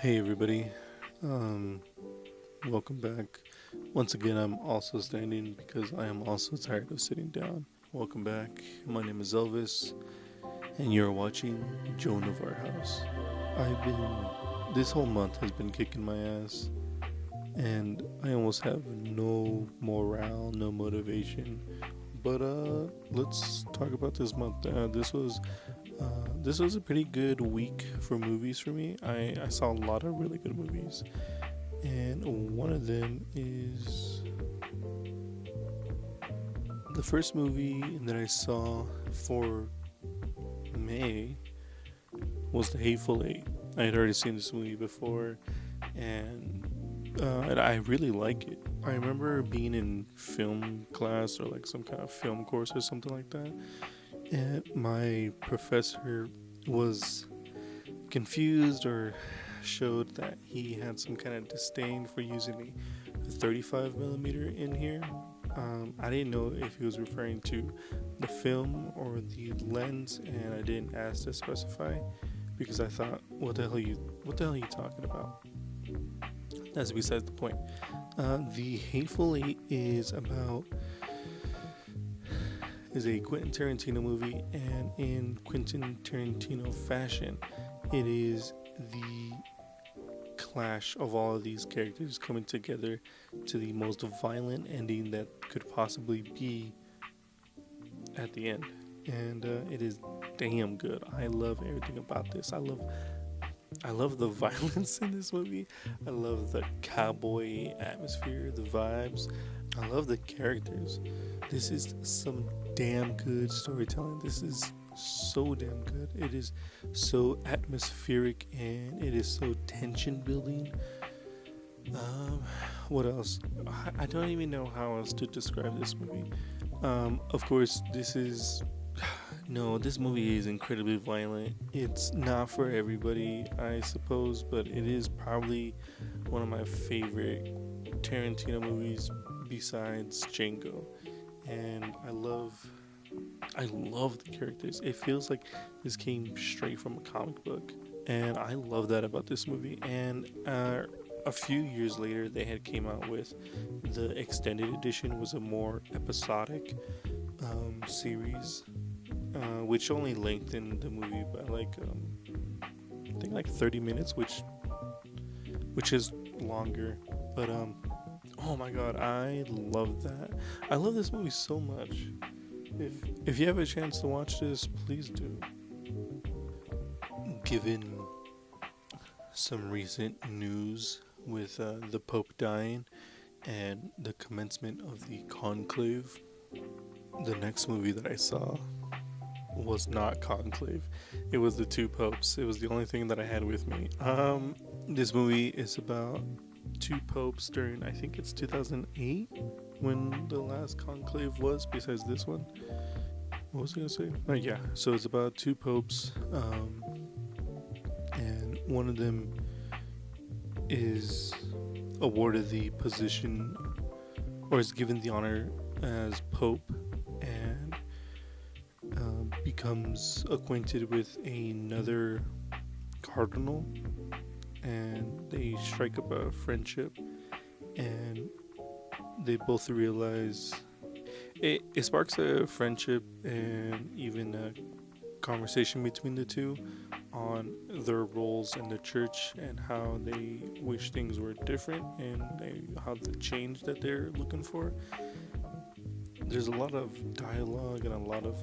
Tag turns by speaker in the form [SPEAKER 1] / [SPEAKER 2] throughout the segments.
[SPEAKER 1] Hey everybody, um, welcome back. Once again, I'm also standing because I am also tired of sitting down. Welcome back. My name is Elvis, and you're watching Joan of Our House. This whole month has been kicking my ass, and I almost have no morale, no motivation. But let's talk about this month. This was a pretty good week for movies for me. I saw a lot of really good movies. And one of them is the first movie that I saw for May was The Hateful Eight. I had already seen this movie before, and I really like it. I remember being in film class or like some kind of film course or something like that, and my professor was confused or showed that he had some kind of disdain for using a 35 millimeter in here. I didn't know if he was referring to the film or the lens, and I didn't ask to specify because I thought, what the hell are you talking about? That's besides the point. The Hateful Eight is a Quentin Tarantino movie, and in Quentin Tarantino fashion, it is the clash of all of these characters coming together to the most violent ending that could possibly be at the end. And it is damn good. I love everything about this. I love the violence in this movie. I love the cowboy atmosphere, the vibes. I love the characters. This is some damn good storytelling. This is so damn good. It is so atmospheric and it is so tension building. What else? I don't even know how else to describe this movie. Of course, this is no, this movie is incredibly violent. It's not for everybody, I suppose, but it is probably one of my favorite Tarantino movies besides Django. And I love the characters. It feels like this came straight from a comic book, and I love that about this movie. And a few years later, they had came out with the extended edition, was a more episodic series, which only lengthened the movie by I think like 30 minutes, which is longer. But oh my god, I love that. I love this movie so much. If you have a chance to watch this, please do. Given some recent news with the Pope dying and the commencement of the conclave, the next movie that I saw was not conclave. It was the two popes. It was the only thing that I had with me. This movie is about two popes during, I think it's 2008 when the last conclave was, besides this one. What was I gonna say? Yeah, so it's about two popes, and one of them is awarded the position or is given the honor as pope, and becomes acquainted with another cardinal, and they strike up a friendship, and they both realize it sparks a friendship and even a conversation between the two on their roles in the church and how they wish things were different and how the change that they're looking for. There's a lot of dialogue and a lot of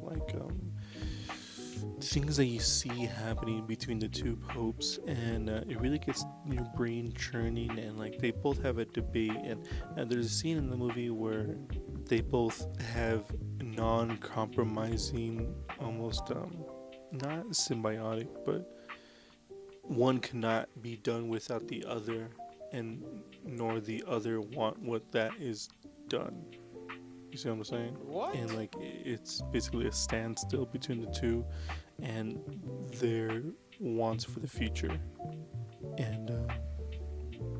[SPEAKER 1] things that you see happening between the two popes, and it really gets your brain churning, and they both have a debate, and there's a scene in the movie where they both have non-compromising, almost not symbiotic, but one cannot be done without the other, and nor the other want what that is done. You see what I'm saying?
[SPEAKER 2] What?
[SPEAKER 1] And it's basically a standstill between the two and their wants for the future. And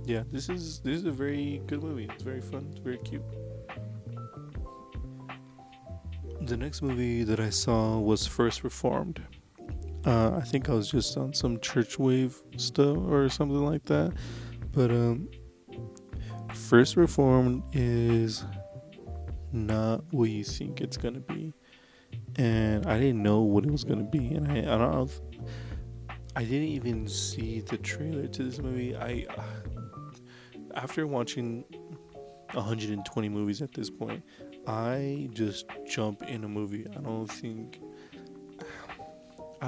[SPEAKER 1] yeah, this is a very good movie. It's very fun. It's very cute. The next movie that I saw was First Reformed. I think I was just on some church wave stuff or something like that. But First Reformed is not what you think it's gonna be, and I didn't know what it was gonna be, and I don't know. I didn't even see the trailer to this movie. I After watching 120 movies at this point, I just jump in a movie. I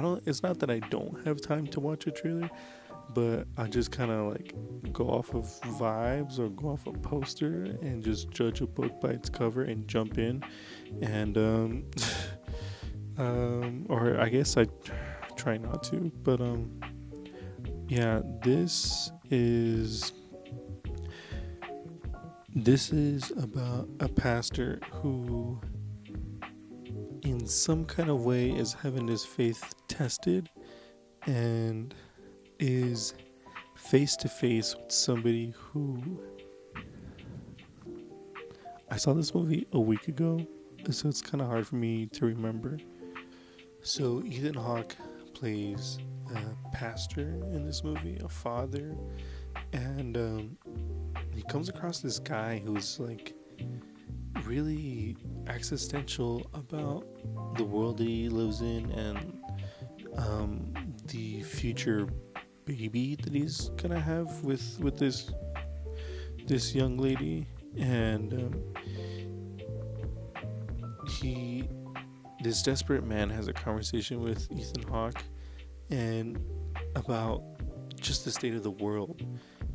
[SPEAKER 1] don't. It's not that I don't have time to watch a trailer, but I just kind of like go off of vibes or go off a poster and just judge a book by its cover and jump in, and or I guess I try not to, but yeah, this is about a pastor who in some kind of way is having his faith tested and is face to face with somebody who I saw this movie a week ago, so it's kind of hard for me to remember. So Ethan Hawke plays a pastor in this movie, a father, and he comes across this guy who's like really existential about the world that he lives in and the future baby that he's gonna have with this young lady, and he this desperate man has a conversation with Ethan Hawke and about just the state of the world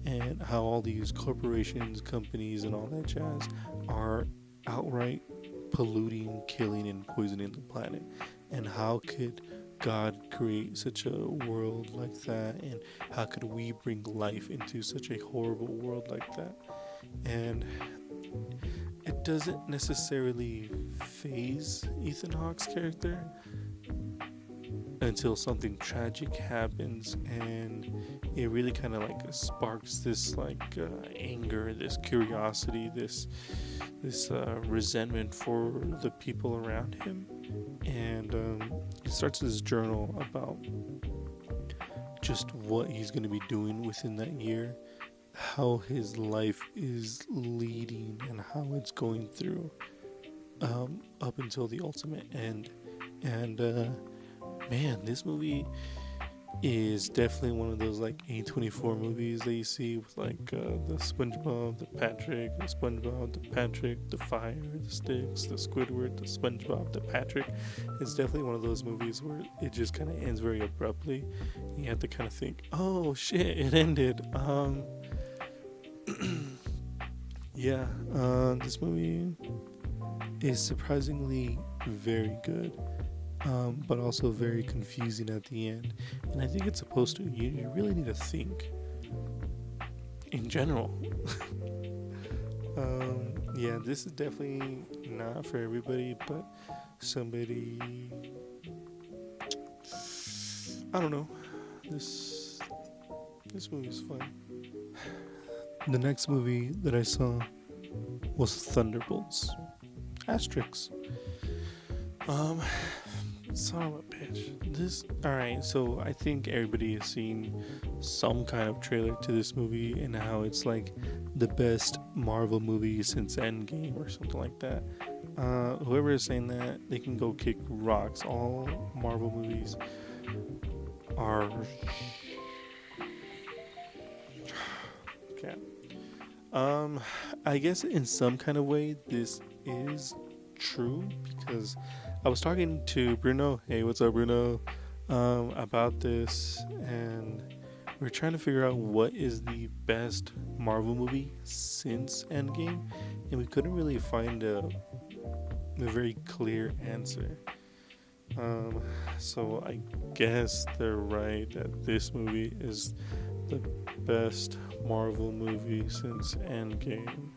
[SPEAKER 1] and how all these corporations, companies, and all that jazz are outright polluting, killing, and poisoning the planet. And how could God create such a world like that? And how could we bring life into such a horrible world like that? And it doesn't necessarily phase Ethan Hawke's character until something tragic happens, and it really kind of like sparks this like anger, this curiosity, this resentment for the people around him, and he starts his journal about just what he's going to be doing within that year, how his life is leading, and how it's going through up until the ultimate end. And man, this movie is definitely one of those like A24 movies that you see with like the SpongeBob, the Patrick, the SpongeBob, the Patrick, the fire, the sticks, the Squidward, the SpongeBob, the Patrick. It's definitely one of those movies where it just kind of ends very abruptly. You have to kind of think, oh shit, it ended. Yeah, this movie is surprisingly very good. But also very confusing at the end. And I think it's supposed to. You really need to think in general. Yeah, this is definitely not for everybody, but somebody. I don't know. This movie is fun. The next movie that I saw was Thunderbolts. Asterix. Son of a bitch. Alright, so I think everybody has seen some kind of trailer to this movie and how it's like the best Marvel movie since Endgame or something like that. Whoever is saying that, they can go kick rocks. All Marvel movies are. Okay. I guess in some kind of way this is true because I was talking to Bruno. Hey, what's up, Bruno? About this, and we're trying to figure out what is the best Marvel movie since Endgame, and we couldn't really find a very clear answer. So I guess they're right that this movie is the best Marvel movie since Endgame.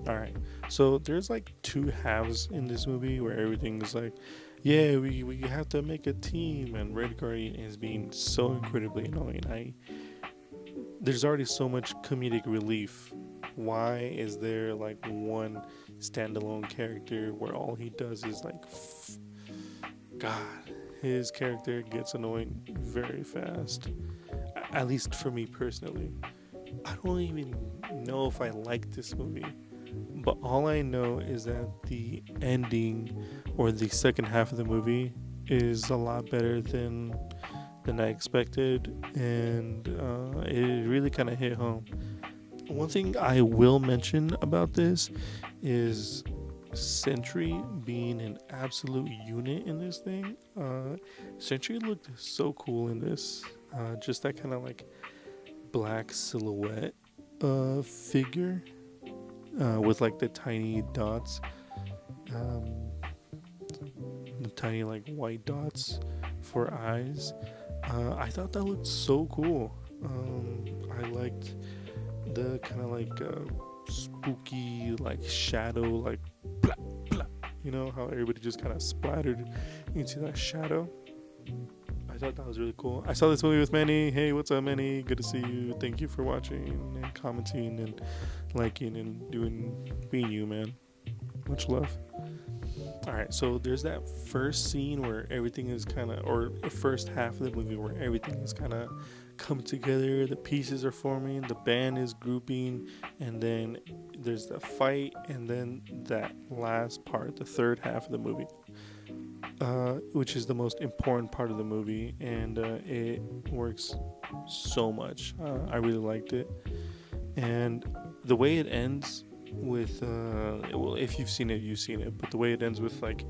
[SPEAKER 1] Alright, so there's like two halves in this movie where everything is like, yeah, we have to make a team, and Red Guardian is being so incredibly annoying. There's already so much comedic relief. Why is there like one standalone character where all he does is like, God, his character gets annoying very fast. At least for me personally. I don't even know if I like this movie, but all I know is that the ending or the second half of the movie is a lot better than I expected, and it really kind of hit home. One thing I will mention about this is Sentry being an absolute unit in this thing. Sentry looked so cool in this. Just that kind of like black silhouette figure with like the tiny dots, um, the tiny like white dots for eyes. I thought that looked so cool. I liked the kind of like spooky like shadow, like blah, blah, you know how everybody just kind of splattered into that shadow. I thought that was really cool. I saw this movie with Manny. Hey, what's up, Manny? Good to see you. Thank you for watching and commenting and liking and being you, man. Much love. Alright, so there's that first scene where everything is kind of, or the first half of the movie where everything is kind of coming together, the pieces are forming, the band is grouping, and then there's the fight, and then that last part, the third half of the movie, which is the most important part of the movie, and it works so much. I really liked it, and the way it ends with well, if you've seen it, you've seen it, but the way it ends with like,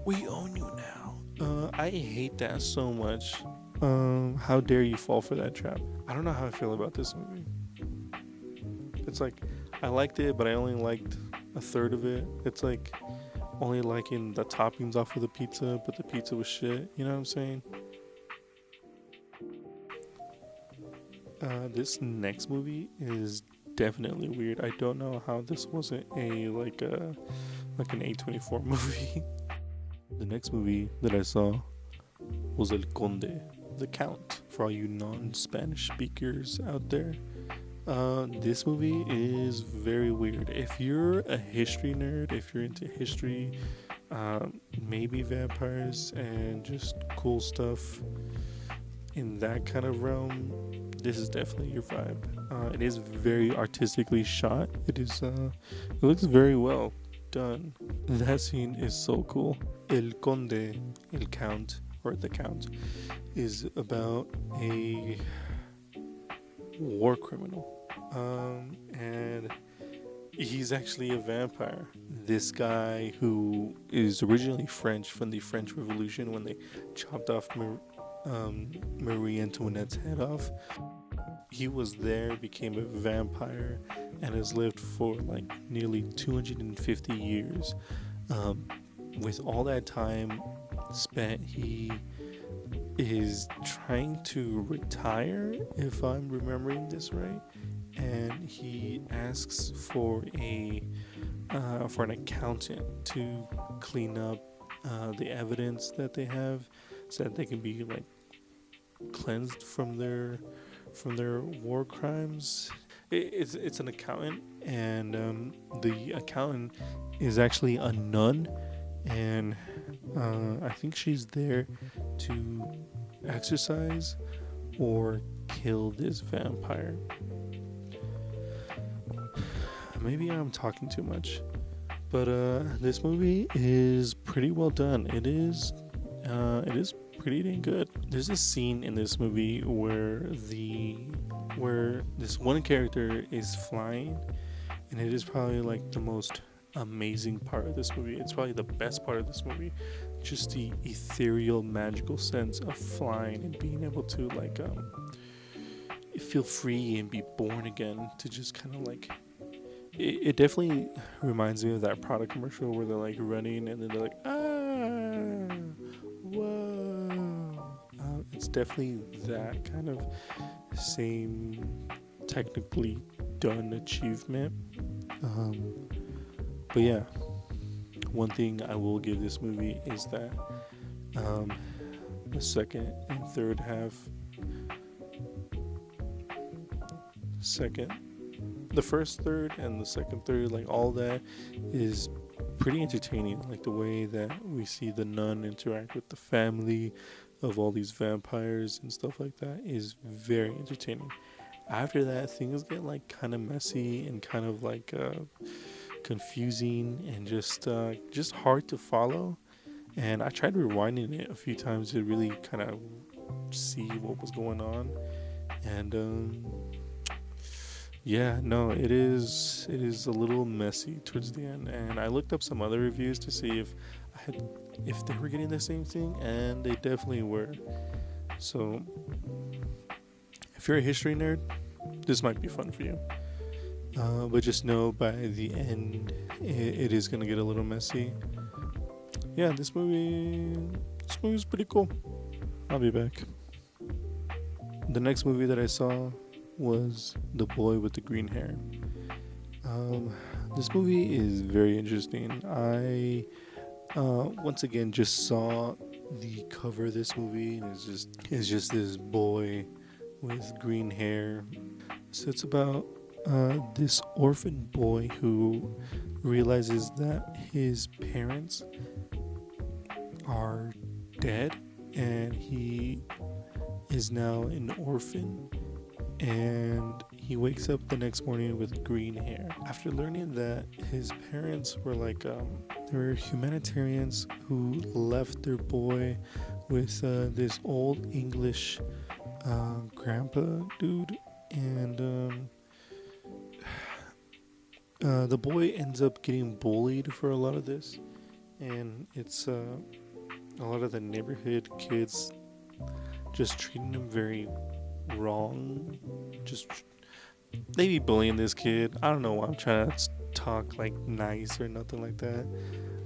[SPEAKER 1] we own you now, I hate that so much. How dare you fall for that trap? I don't know how I feel about this movie. It's like I liked it, but I only liked a third of it. It's like only liking the toppings off of the pizza, but the pizza was shit. You know what I'm saying? This next movie is definitely weird. I don't know how this wasn't a like an A24 movie. The next movie that I saw was El Conde, the Count, for all you non-Spanish speakers out there. This movie is very weird. If you're a history nerd, if you're into history, maybe vampires and just cool stuff in that kind of realm, this is definitely your vibe. It is very artistically shot. It looks very well done. That scene is so cool. El Conde, El Count, or the Count, is about a war criminal, and he's actually a vampire. This guy, who is originally French, from the French Revolution, when they chopped off Marie Antoinette's head off, he was there, became a vampire, and has lived for like nearly 250 years. With all that time spent, he is trying to retire, if I'm remembering this right, and he asks for an accountant to clean up the evidence that they have, so that they can be like cleansed from their war crimes. It's an accountant, and the accountant is actually a nun, and I think she's there to exorcise or kill this vampire. Maybe I'm talking too much, but this movie is pretty well done. It is pretty dang good. There's a scene in this movie where this one character is flying, and it is probably like the most amazing part of this movie. It's probably the best part of this movie. Just the ethereal, magical sense of flying and being able to like feel free and be born again, to just kind of like, it definitely reminds me of that product commercial where they're like running and then they're like, ah, whoa. It's definitely that kind of same technically done achievement. But yeah, one thing I will give this movie is that the second and third half, the first third and the second third, like all that is pretty entertaining. Like the way that we see the nun interact with the family of all these vampires and stuff like that is very entertaining. After that, things get like kind of messy and kind of like confusing and just hard to follow. And I tried rewinding it a few times to really kind of see what was going on. And yeah, no, it is a little messy towards the end. And I looked up some other reviews to see if they were getting the same thing, and they definitely were. So if you're a history nerd, this might be fun for you. But just know by the end, it is gonna get a little messy. Yeah, this movie's pretty cool. I'll be back. The next movie that I saw was The Boy with the Green Hair. This movie is very interesting. I once again just saw the cover of this movie, and it's just this boy with green hair. So it's about this orphan boy who realizes that his parents are dead, and he is now an orphan, and he wakes up the next morning with green hair after learning that his parents were they were humanitarians who left their boy with this old English grandpa dude, and the boy ends up getting bullied for a lot of this, and it's a lot of the neighborhood kids just treating him very wrong. Just they be bullying this kid. I don't know why I'm trying to talk like nice or nothing like that.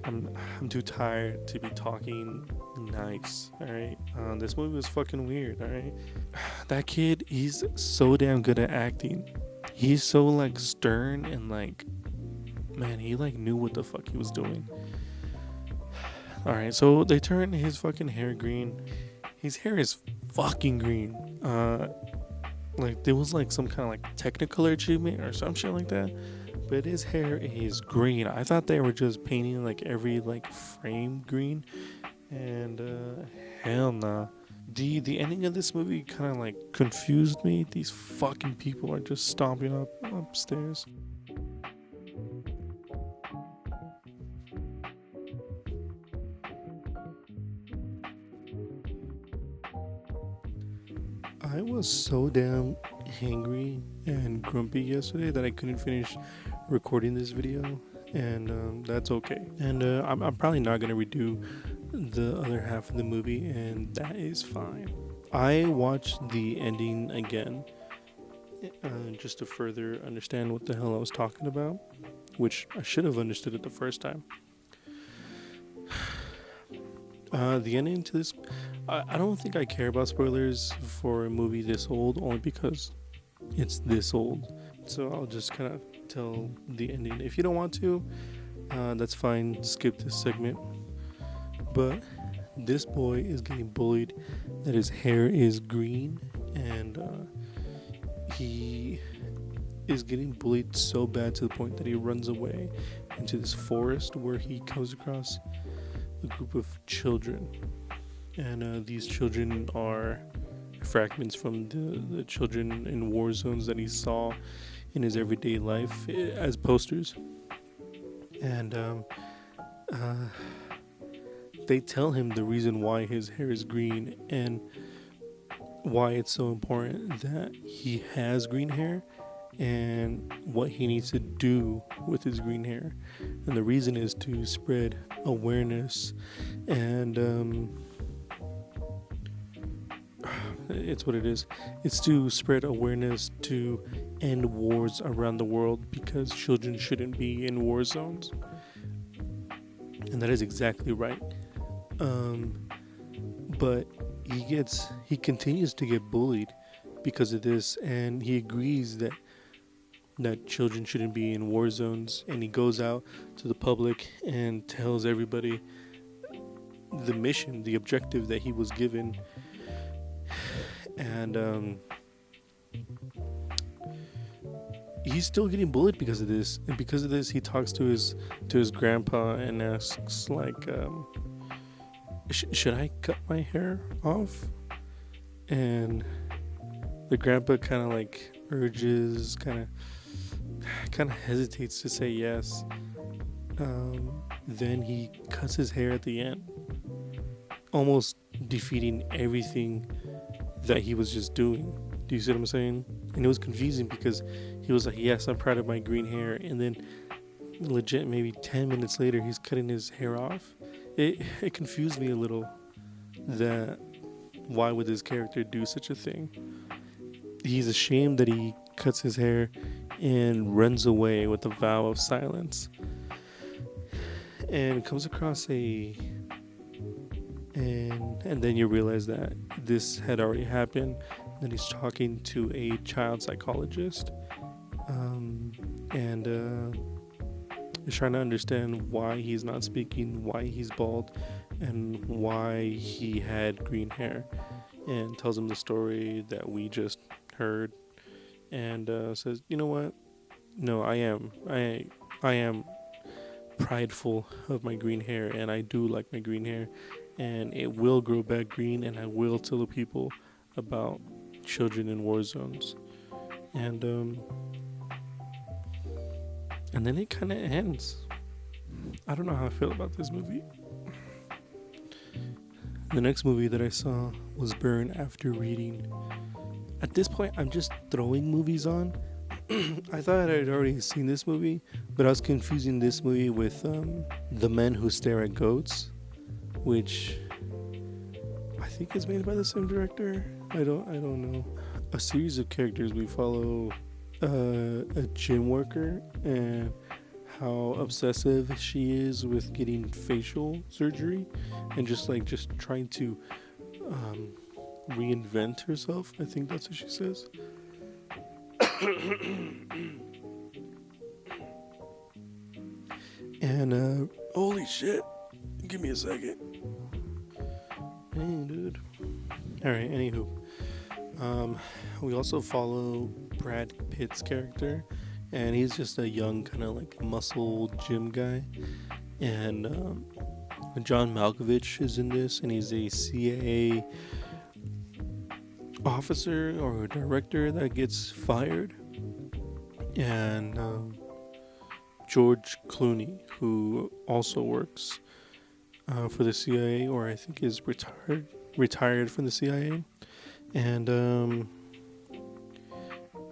[SPEAKER 1] I'm too tired to be talking nice. All right. This movie was fucking weird. All right. That kid, he's so damn good at acting. He's so like stern and like, man, he like knew what the fuck he was doing. All right. So they turn his fucking hair green. His hair is fucking green. Like there was like some kind of like technicolor achievement or some shit like that, but his hair is green. I thought they were just painting like every like frame green, and hell nah. The ending of this movie kind of like confused me. These fucking people are just stomping upstairs. I was so damn hangry and grumpy yesterday that I couldn't finish recording this video, and that's okay. And I'm probably not gonna redo the other half of the movie, and that is fine. I watched the ending again just to further understand what the hell I was talking about, which I should have understood it the first time. The ending to this, I don't think I care about spoilers for a movie this old, only because it's this old. So I'll just kind of tell the ending. If you don't want to, that's fine. Skip this segment. But this boy is getting bullied that his hair is green, and he is getting bullied so bad to the point that he runs away into this forest where he comes across a group of children, and these children are fragments from the children in war zones that he saw in his everyday life as posters. And they tell him the reason why his hair is green and why it's so important that he has green hair and what he needs to do with his green hair. And the reason is to spread awareness, and it's what it is. It's to spread awareness to end wars around the world, because children shouldn't be in war zones. And that is exactly right. But he continues to get bullied because of this, and he agrees that children shouldn't be in war zones, and he goes out to the public and tells everybody the mission, the objective that he was given. And he's still getting bullied because of this, and because of this, he talks to his grandpa and asks like, should I cut my hair off? And the grandpa kind of like urges, kind of hesitates to say yes. Then he cuts his hair at the end, almost defeating everything that he was just doing. Do you see what I'm saying? And it was confusing because he was like, yes, I'm proud of my green hair. And then legit maybe 10 minutes later, he's cutting his hair off. It confused me a little that why would this character do such a thing? He's ashamed that he cuts his hair and runs away with a vow of silence. And comes across and then you realize that this had already happened. Then he's talking to a child psychologist, and he's trying to understand why he's not speaking, why he's bald, and why he had green hair, and tells him the story that we just heard, and says, you know what? No, I am prideful of my green hair, and I do like my green hair, and it will grow back green, and I will tell the people about children in war zones. And then it kind of ends. I don't know how I feel about this movie. The next movie that I saw was Burn After Reading. At this point, I'm just throwing movies on. I thought I'd already seen this movie, but I was confusing this movie with The Men Who Stare at Goats, which I think is made by the same director. I don't know. A series of characters. We follow a gym worker and how obsessive she is with getting facial surgery and just trying to reinvent herself. I think that's what she says. And holy shit, give me a second. Hey dude. Alright, anywho, we also follow Brad Pitt's character, and he's just a young kind of like muscle gym guy, and John Malkovich is in this, and he's a CIA officer or a director that gets fired, and George Clooney, who also works for the CIA, or I think is retired from the CIA, and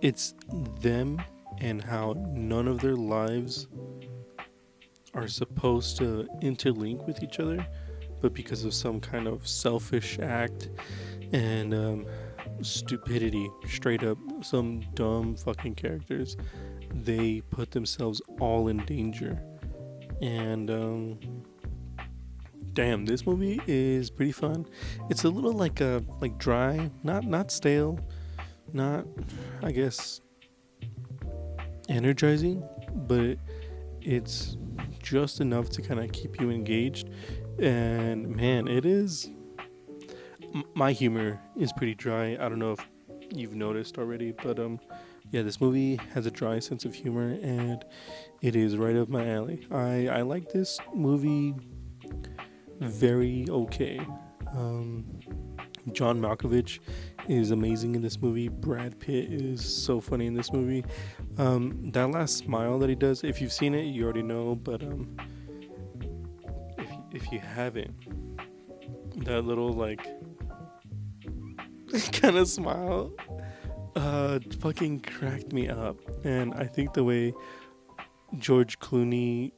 [SPEAKER 1] it's them and how none of their lives are supposed to interlink with each other, but because of some kind of selfish act and stupidity, straight up some dumb fucking characters, they put themselves all in danger. And damn, this movie is pretty fun. It's a little like dry, not stale, not, I guess, energizing, but it's just enough to kind of keep you engaged. And man, it is. My humor is pretty dry. I don't know if you've noticed already, but yeah, this movie has a dry sense of humor, and it is right up my alley. I like this movie very okay. John Malkovich is amazing in this movie. Brad Pitt is so funny in this movie. That last smile that he does, if you've seen it, you already know, but if you haven't, that little like kind of smile fucking cracked me up. And I think the way George Clooney,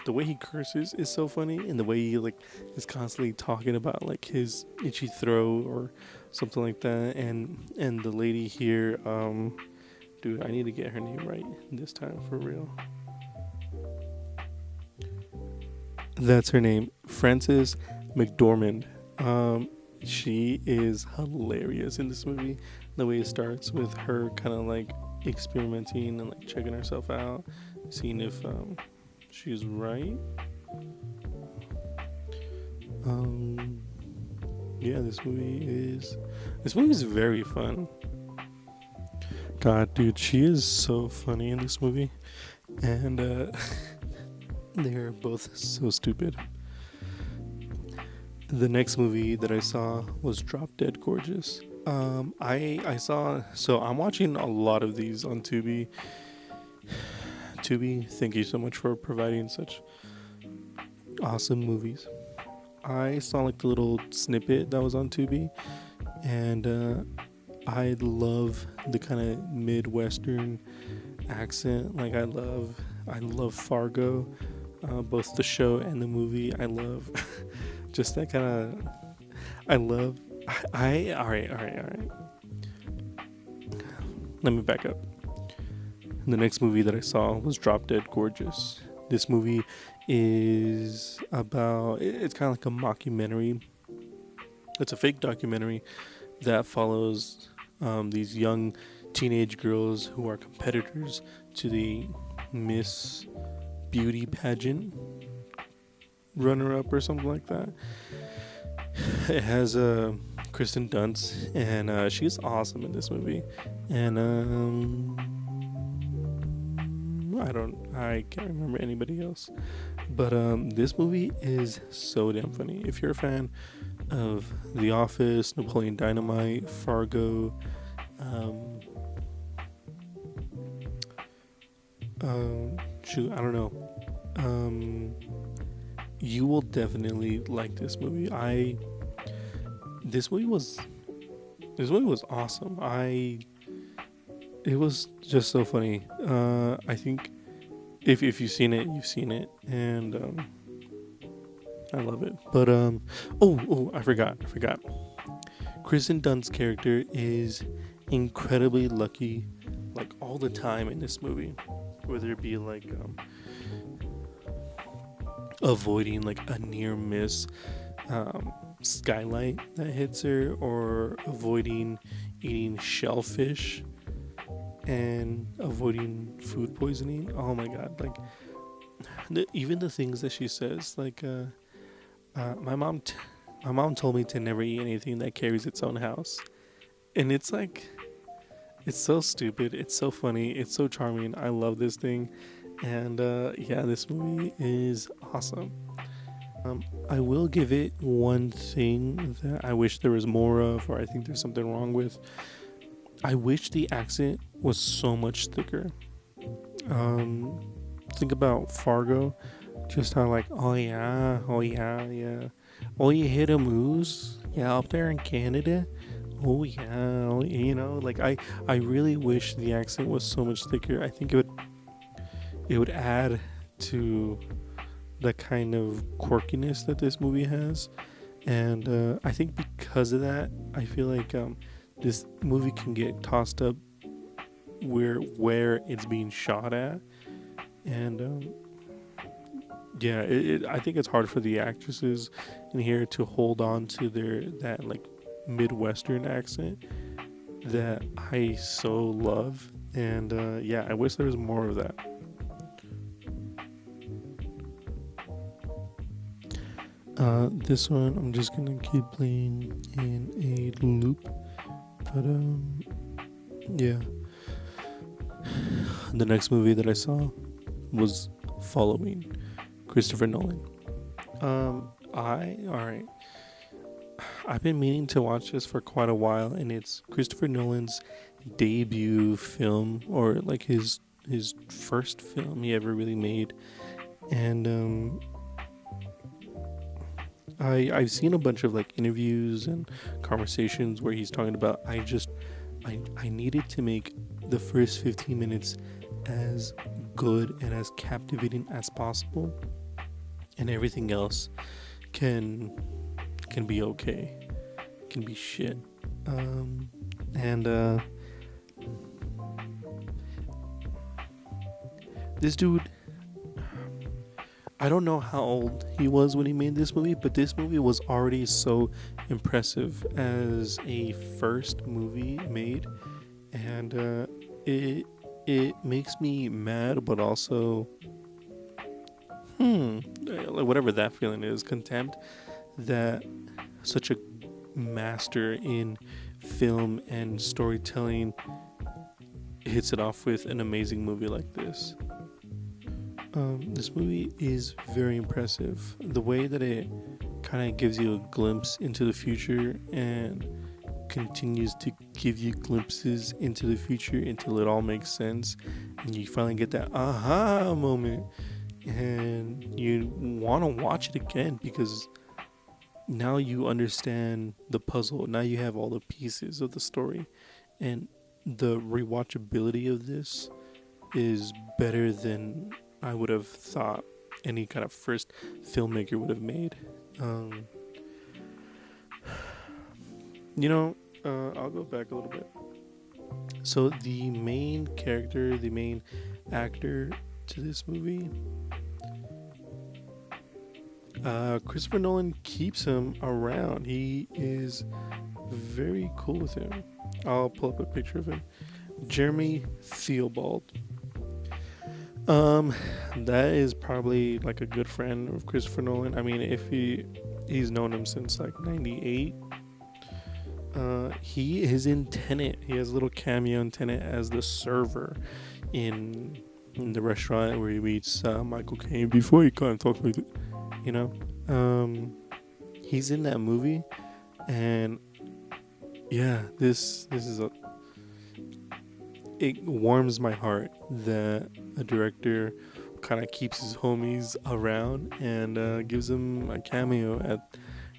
[SPEAKER 1] the way he curses is so funny, and the way he like is constantly talking about like his itchy throat or something like that. And the lady here, dude, I need to get her name right this time for real. That's her name, Frances McDormand. She is hilarious in this movie. The way it starts with her kind of like experimenting and like checking herself out, seeing if she's right. Yeah, this movie is very fun. God, dude, she is so funny in this movie, and they're both so stupid. The next movie that I saw was Drop Dead Gorgeous. I saw, so I'm watching a lot of these on Tubi. Tubi, thank you so much for providing such awesome movies. I saw like the little snippet that was on Tubi, and I love the kind of Midwestern accent. Like I love Fargo, both the show and the movie. I love just that kind of. I love. All right. Let me back up. The next movie that I saw was Drop Dead Gorgeous. This movie is about. It's kind of like a mockumentary. It's a fake documentary that follows these young teenage girls who are competitors to the Miss Beauty pageant runner-up or something like that. It has Kristen Dunst, and she's awesome in this movie. And I can't remember anybody else. But this movie is so damn funny. If you're a fan of The Office, Napoleon Dynamite, Fargo, I don't know. You will definitely like this movie. This movie was awesome. It was just so funny. I think if you've seen it, you've seen it, and I love it. But I forgot. Kristen Dunst's character is incredibly lucky, like all the time in this movie, whether it be like avoiding like a near miss skylight that hits her, or avoiding eating shellfish and avoiding food poisoning. Oh my god, like even the things that she says, like my mom told me to never eat anything that carries its own house. And it's like, it's so stupid, it's so funny, it's so charming. I love this thing. And yeah, this movie is awesome. I will give it one thing that I wish there was more of, or I think there's something wrong with. I wish the accent was so much thicker. Think about Fargo, just how like, oh yeah, yeah. Oh, you hit a moose? Yeah, up there in Canada? Oh yeah, like I really wish the accent was so much thicker. I think it would add to the kind of quirkiness that this movie has. And I think because of that, I feel like this movie can get tossed up where it's being shot at. And yeah, I think it's hard for the actresses in here to hold on to that like Midwestern accent that I so love. And yeah, I wish there was more of that. This one I'm just gonna keep playing in a loop, but yeah. The next movie that I saw was Following, Christopher Nolan. Alright. I've been meaning to watch this for quite a while, and it's Christopher Nolan's debut film, or like his first film he ever really made. And I've seen a bunch of like interviews and conversations where he's talking about I needed to make the first 15 minutes as good and as captivating as possible, and everything else can be okay, can be shit. And this dude, I don't know how old he was when he made this movie, but this movie was already so impressive as a first movie made. And it makes me mad, but also like whatever that feeling is, contempt, that such a master in film and storytelling hits it off with an amazing movie like this. This movie is very impressive. The way that it kind of gives you a glimpse into the future and continues to give you glimpses into the future until it all makes sense, and you finally get that aha moment, and you want to watch it again because now you understand the puzzle. Now you have all the pieces of the story, and the rewatchability of this is better than I would have thought any kind of first filmmaker would have made. I'll go back a little bit. So the main character, the main actor to this movie, Christopher Nolan keeps him around. He is very cool with him. I'll pull up a picture of him. Jeremy Theobald. That is probably like a good friend of Christopher Nolan. I mean, if he's known him since like 98. He is in Tenet. He has a little cameo in Tenet as the server in the restaurant where he meets Michael Caine before he kind of talks like, he's in that movie, and yeah, this is it warms my heart that a director kind of keeps his homies around and gives them a cameo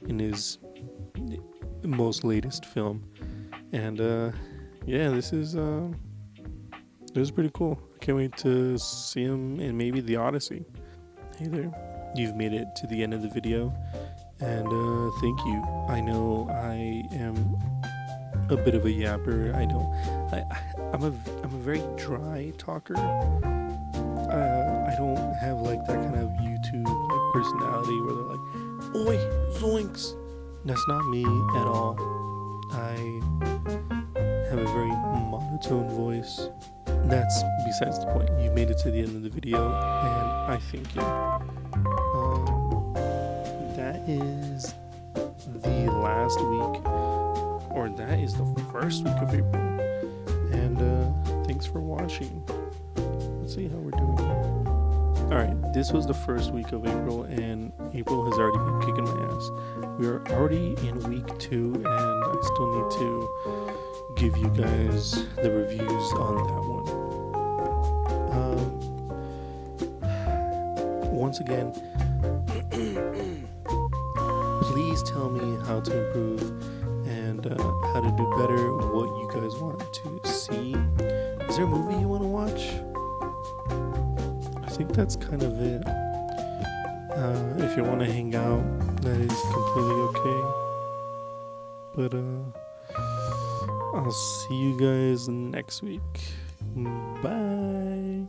[SPEAKER 1] in his most latest film. And this is pretty cool. I can't wait to see him in maybe The Odyssey. Hey there, you've made it to the end of the video, and thank you. I know I am a bit of a yapper. I'm a very dry talker. I don't have like that kind of YouTube like personality where they're like, "Oi, zoinks." That's not me at all. I have a very monotone voice. That's besides the point. You made it to the end of the video, and I thank you. That is the last week, or that is the first week of April. And thanks for watching. Let's see how we're doing. Alright, this was the first week of April, and April has already been kicking my ass. We are already in week 2, and I still need to give you guys the reviews on that one. Once again, please tell me how to improve and how to do better, what you guys want to see. Is there a movie you want to watch? I think that's kind of it. If you want to hang out, that is completely okay. But I'll see you guys next week. Bye.